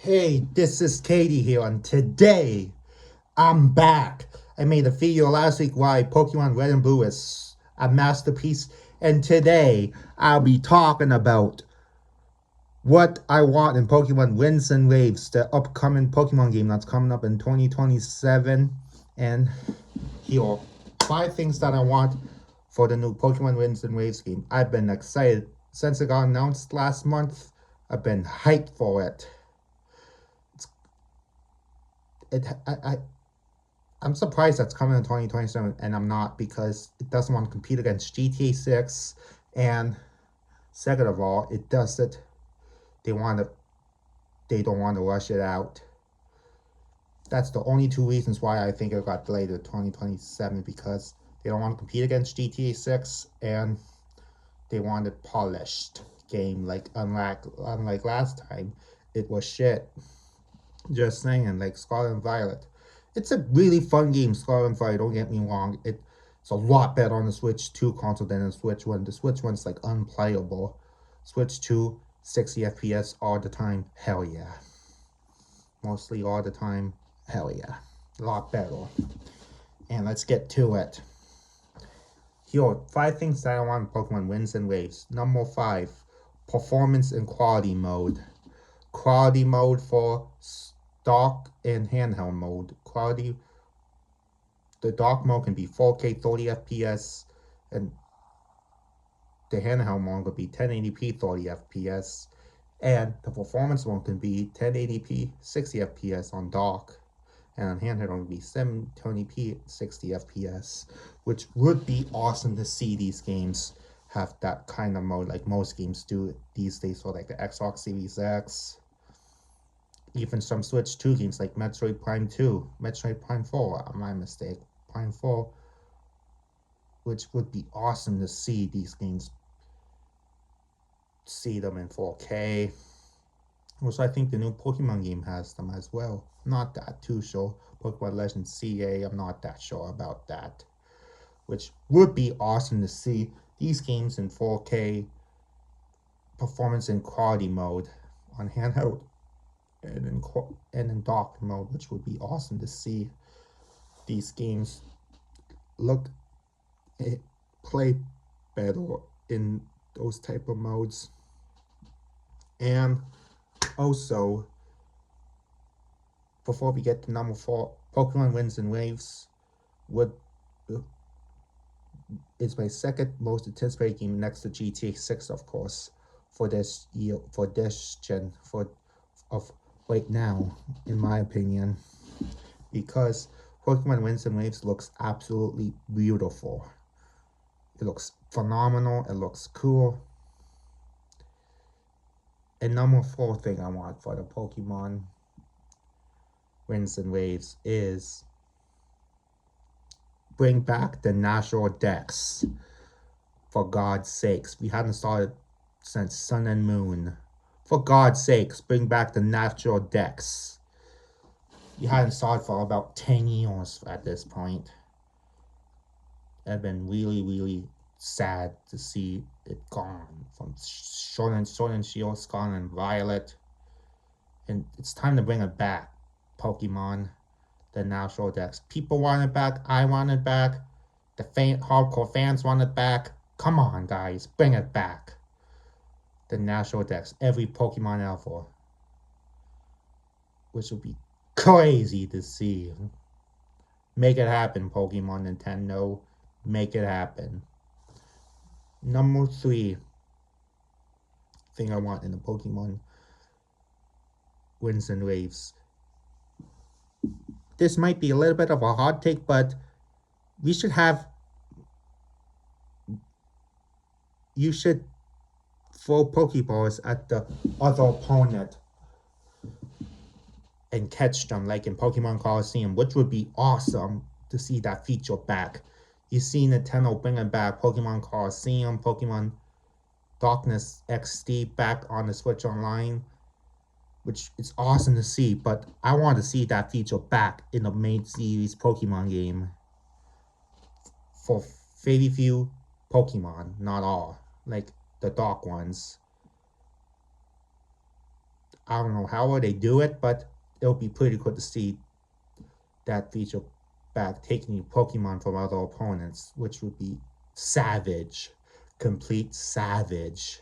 Hey, this is Katie here, and today I'm back. I made a video last week why Pokemon Red and Blue is a masterpiece, and today I'll be talking about what I want in Pokemon Winds and Waves, the upcoming Pokemon game that's coming up in 2027. And here are 5 things that I want for the new Pokemon Winds and Waves game. I've been excited since it got announced last month. I've been hyped for it. It I'm surprised that's coming in 2027, and I'm not, because it doesn't want to compete against GTA 6, and second of all, it does it. They don't want to rush it out. That's the only 2 reasons why I think it got delayed to 2027, because they don't want to compete against GTA 6, and they want a polished game. Like unlike last time, it was shit. Just saying, like Scarlet and Violet. It's a really fun game, Scarlet and Violet, don't get me wrong. It's a lot better on the Switch 2 console than the Switch 1. The Switch 1's like unplayable. Switch 2, 60 FPS all the time, hell yeah. Mostly all the time, hell yeah. A lot better. And let's get to it. Here are 5 things that I want in Pokemon Winds and Waves. Number 5, performance and quality mode. Quality mode for dock and handheld mode. The dock mode can be 4K 30 FPS, and the handheld mode could be 1080p 30 FPS, and the performance mode can be 1080p 60 FPS on dock, and on handheld it would be 720p 60 FPS, which would be awesome to see these games have that kind of mode, like most games do these days for like the Xbox Series X. Even some Switch 2 games like Metroid Prime 2, Metroid Prime 4, my mistake, Prime 4, which would be awesome to see these games, see them in 4K. Also, I think the new Pokemon game has them as well. Not that too sure. Pokemon Legends CA, I'm not that sure about that. Which would be awesome to see these games in 4K performance and quality mode on handheld and in dock mode, which would be awesome to see these games play better in those type of modes. And also, before we get to number 4, Pokemon Winds and Waves is my second most anticipated game next to GTA 6, of course, for this year, for this gen, of right now, in my opinion, because Pokemon Winds and Waves looks absolutely beautiful. It looks phenomenal. It looks cool. And number 4 thing I want for the Pokemon Winds and Waves is bring back the natural decks. For God's sakes, we haven't started since Sun and Moon. For God's sakes, bring back the natural decks. You hadn't started for about 10 years at this point. I've been really, really sad to see it gone from Sword and Shield, Scarlet and Violet. And it's time to bring it back, Pokemon. The natural decks. People want it back. I want it back. The hardcore fans want it back. Come on, guys. Bring it back. The natural decks. Every Pokemon ever. Which would be crazy to see. Make it happen, Pokemon Nintendo. Make it happen. Number 3 thing I want in the Pokemon Winds and Waves. This might be a little bit of a hot take, but you should throw Pokeballs at the other opponent and catch them, like in Pokemon Coliseum, which would be awesome to see that feature back. You see Nintendo bringing back Pokemon Coliseum, Pokemon Darkness XD back on the Switch Online, which is awesome to see, but I want to see that feature back in the main series Pokemon game for very few Pokemon, not all, like the dark ones. I don't know how they do it, but it'll be pretty cool to see that feature back, taking Pokemon from other opponents, which would be savage, complete savage.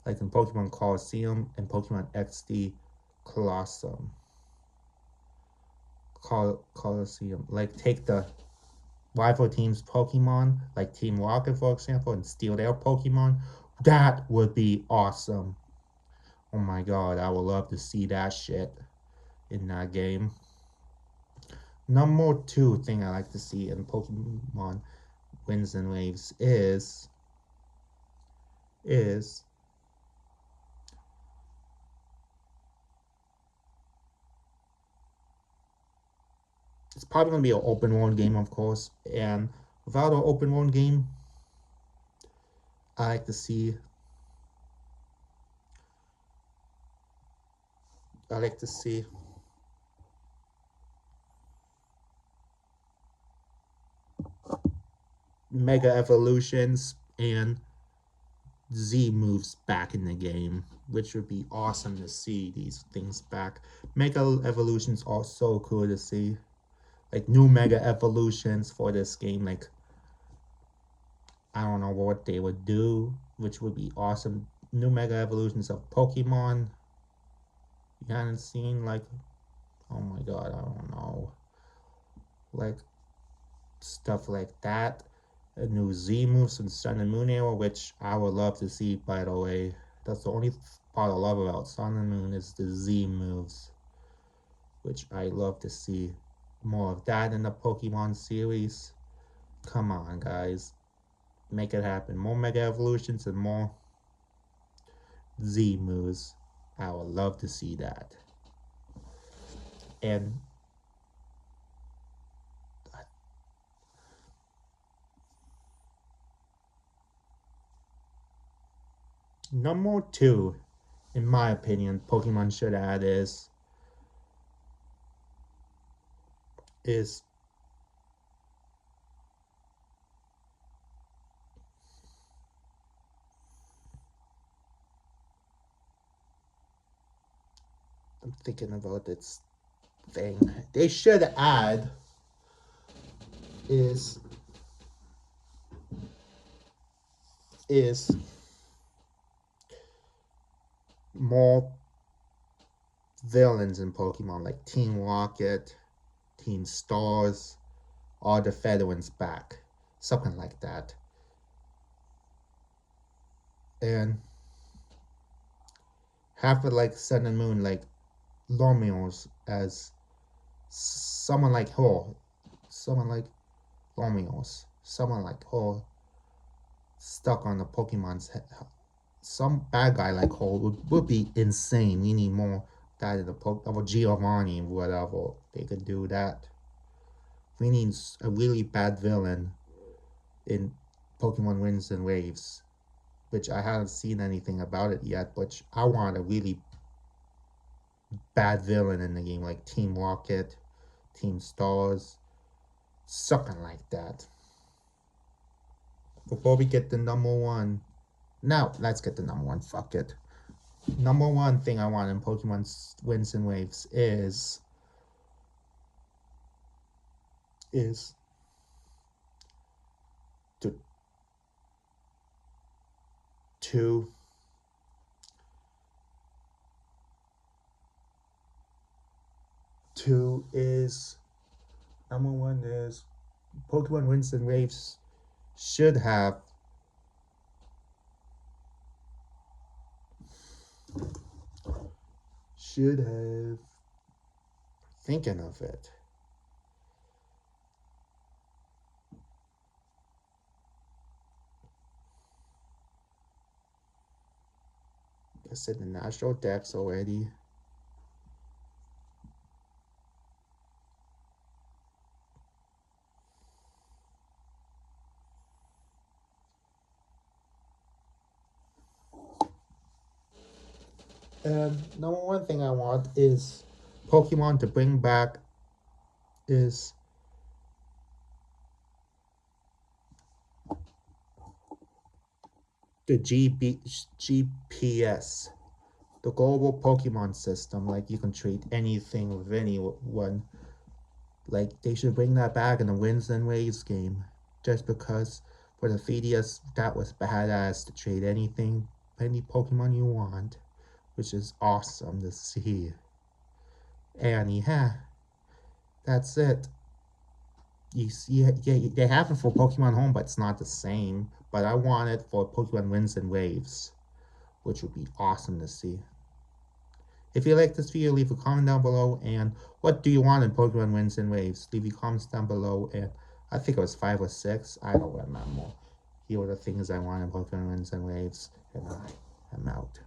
Like in Pokemon Colosseum and Pokemon XD Colosseum. Colosseum. Like take the rival team's Pokemon, like Team Rocket, for example, and steal their Pokemon. That would be awesome. Oh my god, I would love to see that shit in that game. Number two thing I like to see in Pokemon Winds and Waves is it's probably gonna be an open world game, of course, and without an open world game, I like to see I like to see Mega Evolutions and Z moves back in the game, which would be awesome to see these things back. Mega Evolutions are so cool to see. Like new Mega Evolutions for this game, like I don't know what they would do, which would be awesome. New Mega Evolutions of Pokemon. You haven't seen like, oh my god, I don't know. Like stuff like that. A new Z moves in Sun and Moon era, which I would love to see, by the way. That's the only part I love about Sun and Moon is the Z moves, which I love to see more of that in the Pokemon series. Come on, guys. Make it happen. More Mega Evolutions and more Z moves. I would love to see that. And number two, in my opinion, Pokemon should add is I'm thinking about this thing. They should add is is more villains in Pokemon, like Team Rocket, Team Stars, or the Featherwings back. Something like that. And have it like Sun and Moon, like Lomios as someone like her, someone like Lomios, someone like her stuck on the Pokemon's head. Some bad guy like her would be insane. We need more that in the of Giovanni, whatever. They could do that. We need a really bad villain in Pokemon Winds and Waves, which I haven't seen anything about it yet, but I want a really bad villain in the game, like Team Rocket, Team Stars, something like that. Before we get the number one, now let's get the number one. Fuck it. Number one thing I want in Pokemon Winds and Waves is to to to is number one is Pokemon Winds and Waves should have thinking of it. I said the National Dex already. And number one thing I want is Pokemon to bring back is the GPS. the global Pokemon system. Like you can trade anything with anyone. Like they should bring that back in the Winds and Waves game. Just because for the 3DS that was badass to trade anything, any Pokemon you want, which is awesome to see. And yeah, that's it. You see, yeah, they have it for Pokemon Home, but it's not the same. But I want it for Pokemon Winds and Waves, which would be awesome to see. If you like this video, leave a comment down below. And what do you want in Pokemon Winds and Waves? Leave your comments down below. And I think it was 5 or 6. I don't remember. Here are the things I want in Pokemon Winds and Waves. And I'm out.